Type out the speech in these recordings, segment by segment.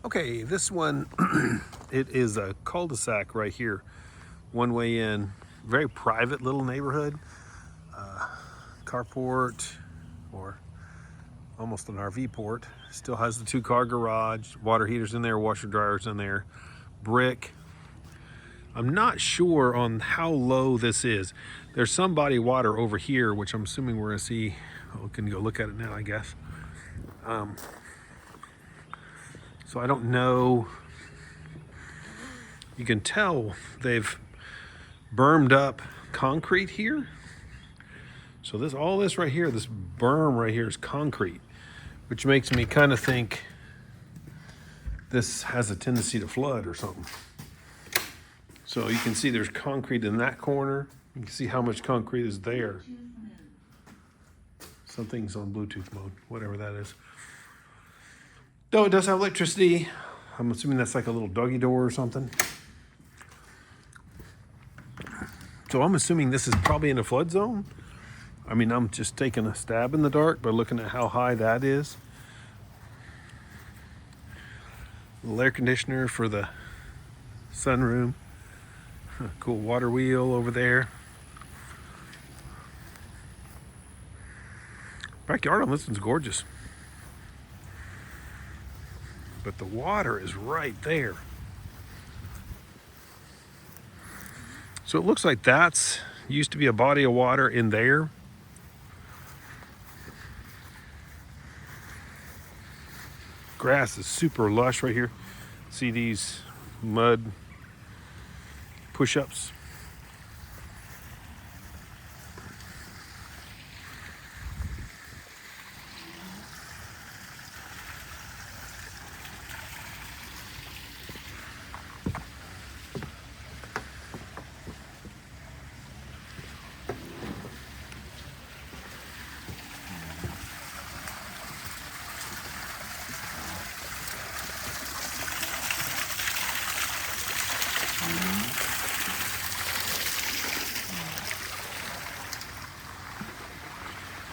Okay, this one, it is a cul-de-sac right here. One way in, very private little neighborhood. Carport, or almost an RV port. Still has the 2-car garage, water heaters in there, washer dryers in there, brick. I'm not sure on how low this is. There's some body of water over here, which I'm assuming we're gonna see. We can go look at it now, I guess. So I don't know. You can tell they've bermed up concrete here. So all this right here, this berm right here is concrete, which makes me kind of think this has a tendency to flood or something. So you can see there's concrete in that corner. You can see how much concrete is there. Something's on Bluetooth mode, whatever that is. Though it does have electricity. I'm assuming that's like a little doggy door or something. So I'm assuming this is probably in a flood zone. I mean, I'm just taking a stab in the dark by looking at how high that is. Little air conditioner for the sunroom. Cool water wheel over there. Backyard on this one's gorgeous. But the water is right there. So it looks like that's used to be a body of water in there. Grass is super lush right here. See these mud push-ups?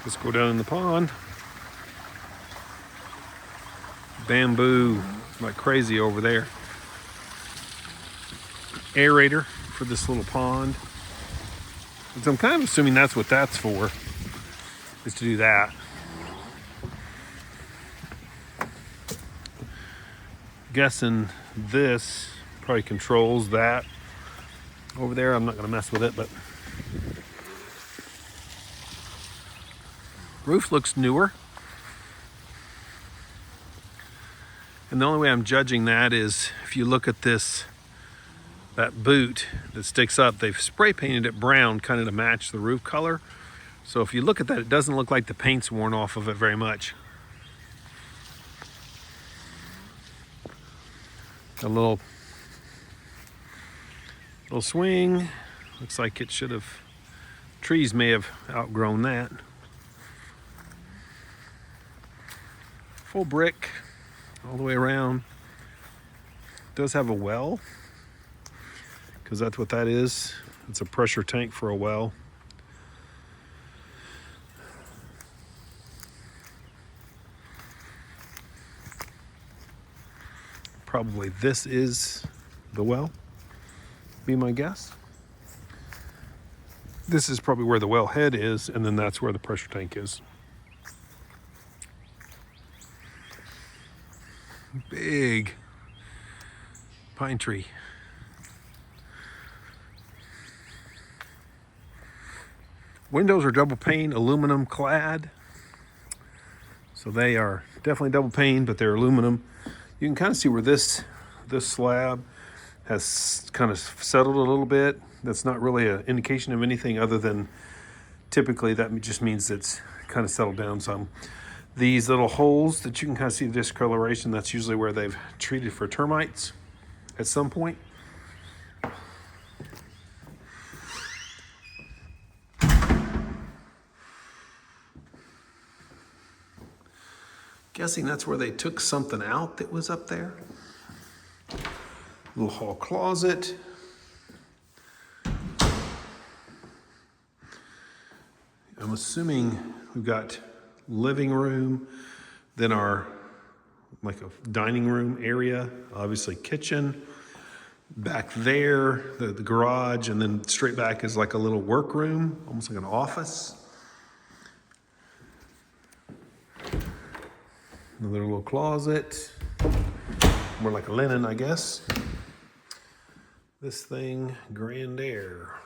Let's go down in the pond. Bamboo like crazy over there. Aerator for this little pond. So I'm kind of assuming that's what that's for, is to do that. Guessing this probably controls that over there. I'm not gonna mess with it, but roof looks newer. And the only way I'm judging that is if you look at that boot that sticks up, they've spray painted it brown kind of to match the roof color. So if you look at that, it doesn't look like the paint's worn off of it very much. A little swing. Looks like it should have, trees may have outgrown that. Full brick all the way around. Does have a well, because that's what that is. It's a pressure tank for a well. Probably this is the well, be my guess. This is probably where the well head is, and then that's where the pressure tank is. Big pine tree. Windows are double pane, aluminum clad. So they are definitely double pane, but they're aluminum. You can kind of see where this slab has kind of settled a little bit. That's not really an indication of anything other than typically that just means it's kind of settled down some. These little holes that you can kind of see the discoloration, that's usually where they've treated for termites at some point. Guessing that's where they took something out that was up there. Little hall closet. I'm assuming we've got living room, then our like a dining room area, obviously kitchen. Back there, the garage, and then straight back is like a little workroom, almost like an office. Another little closet, more like a linen, I guess. This thing, Grand Air.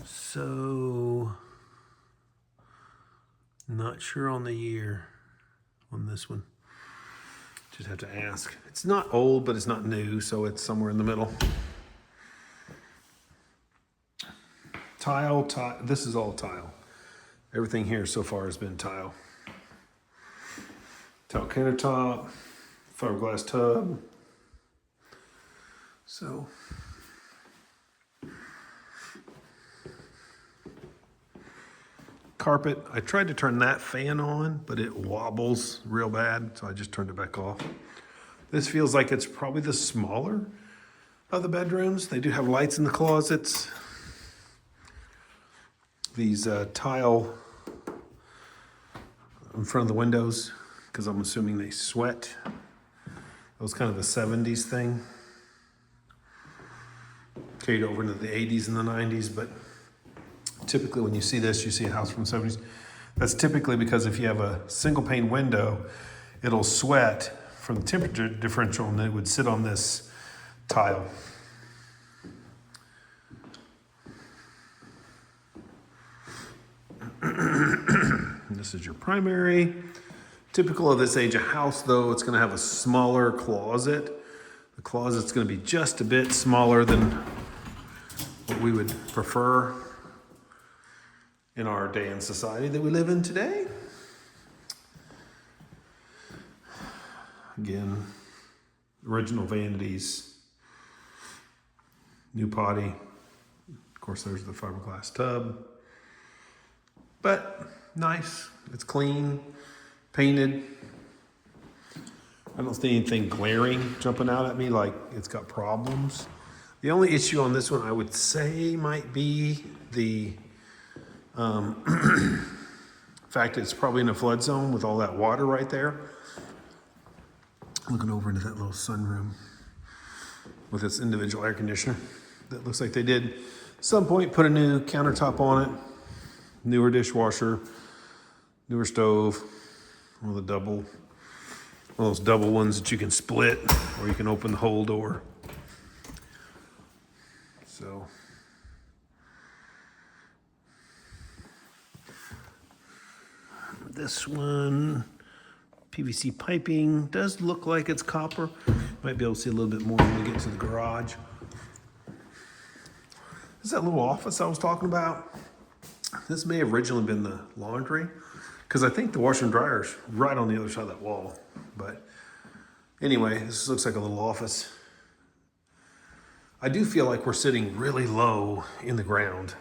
So, not sure on the year on this one. Just have to ask. It's not old, but it's not new, so it's somewhere in the middle. Tile, this is all tile. Everything here so far has been tile. Tile countertop, fiberglass tub. So, carpet, I tried to turn that fan on, but it wobbles real bad, so I just turned it back off. This feels like it's probably the smaller of the bedrooms. They do have lights in the closets. These tile in front of the windows, because I'm assuming they sweat. That was kind of a 70s thing. Carried over into the 80s and the 90s, but typically when you see this, you see a house from the 70s. That's typically because if you have a single pane window, it'll sweat from the temperature differential and it would sit on this tile. This is your primary. Typical of this age of house, though, it's going to have a smaller closet. The closet's going to be just a bit smaller than what we would prefer in our day and society that we live in today. Again, original vanities, new potty. Of course, there's the fiberglass tub. But nice, it's clean, painted. I don't see anything glaring jumping out at me like it's got problems. The only issue on this one I would say might be the fact it's probably in a flood zone with all that water right there. Looking over into that little sunroom with its individual air conditioner. That looks like they did at some point put a new countertop on it. Newer dishwasher, newer stove, one of those double ones that you can split, or you can open the whole door. So, this one, PVC piping, does look like it's copper. Might be able to see a little bit more when we get to the garage. This is that little office I was talking about. This may have originally been the laundry, because I think the washer and dryer is right on the other side of that wall. But anyway, this looks like a little office. I do feel like we're sitting really low in the ground.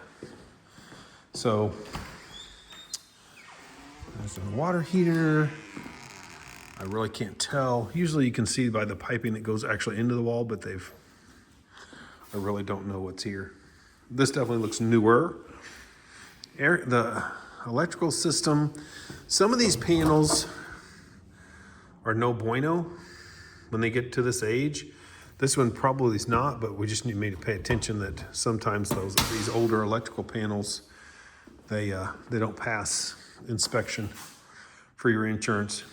So there's a water heater. I really can't tell. Usually you can see by the piping that goes actually into the wall, but I really don't know what's here. This definitely looks newer. The electrical system, some of these panels are no bueno when they get to this age. This one probably is not, but we just need to pay attention that sometimes these older electrical panels, they don't pass inspection for your insurance.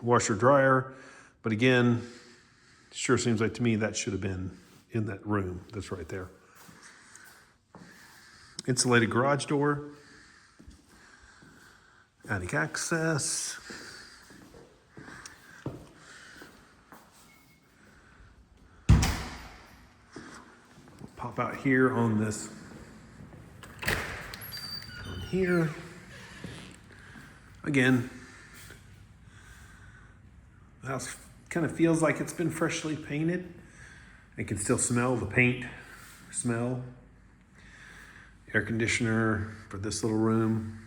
Washer dryer, but again, sure seems like to me that should have been in that room that's right there. Insulated garage door. Attic access. We'll pop out here on this. On here. Again, the house kind of feels like it's been freshly painted. I can still smell the paint smell. Air conditioner for this little room.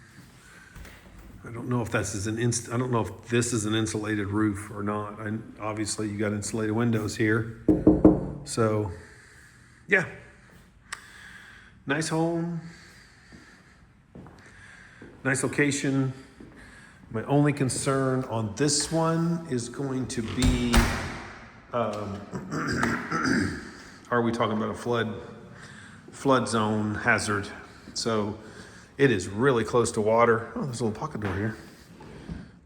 I don't know if this is an insulated roof or not. Obviously, you got insulated windows here. So, yeah. Nice home. Nice location. My only concern on this one is going to be, are we talking about a flood zone hazard? So it is really close to water. Oh, there's a little pocket door here.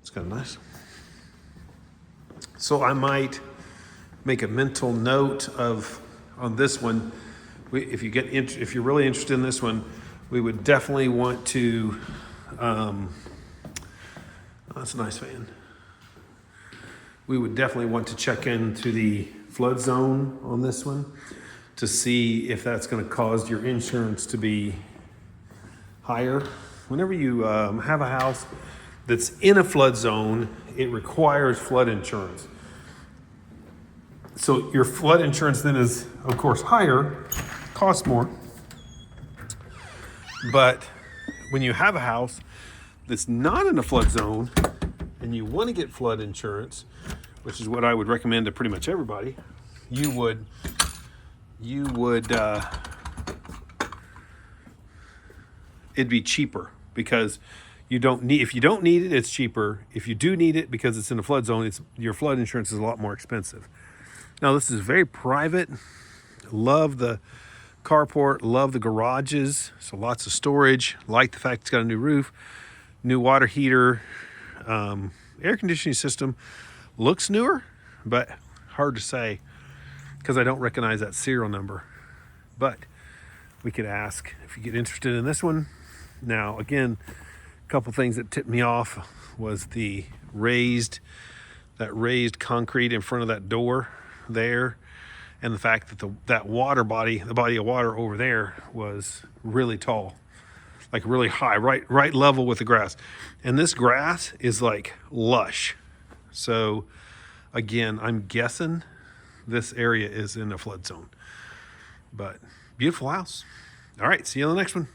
It's kind of nice. So I might make a mental note of on this one. If you're really interested in this one, we would definitely want to. Oh, that's a nice fan. We would definitely want to check into the flood zone on this one to see if that's going to cause your insurance to be higher. Whenever you have a house that's in a flood zone, it requires flood insurance. So your flood insurance then is, of course, higher, costs more. But when you have a house that's not in a flood zone and you want to get flood insurance, which is what I would recommend to pretty much everybody, you would it'd be cheaper because if you don't need it, it's cheaper. If you do need it because it's in a flood zone, your flood insurance is a lot more expensive. Now, this is very private. Love the carport, love the garages. So lots of storage. Like the fact it's got a new roof, new water heater, air conditioning system. Looks newer, but hard to say because I don't recognize that serial number. But we could ask if you get interested in this one. Now, again, a couple things that tipped me off was the raised concrete in front of that door there, and the fact that the body of water over there was really tall, like really high, right level with the grass. And this grass is like lush. So again, I'm guessing this area is in a flood zone. But beautiful house. All right, see you on the next one.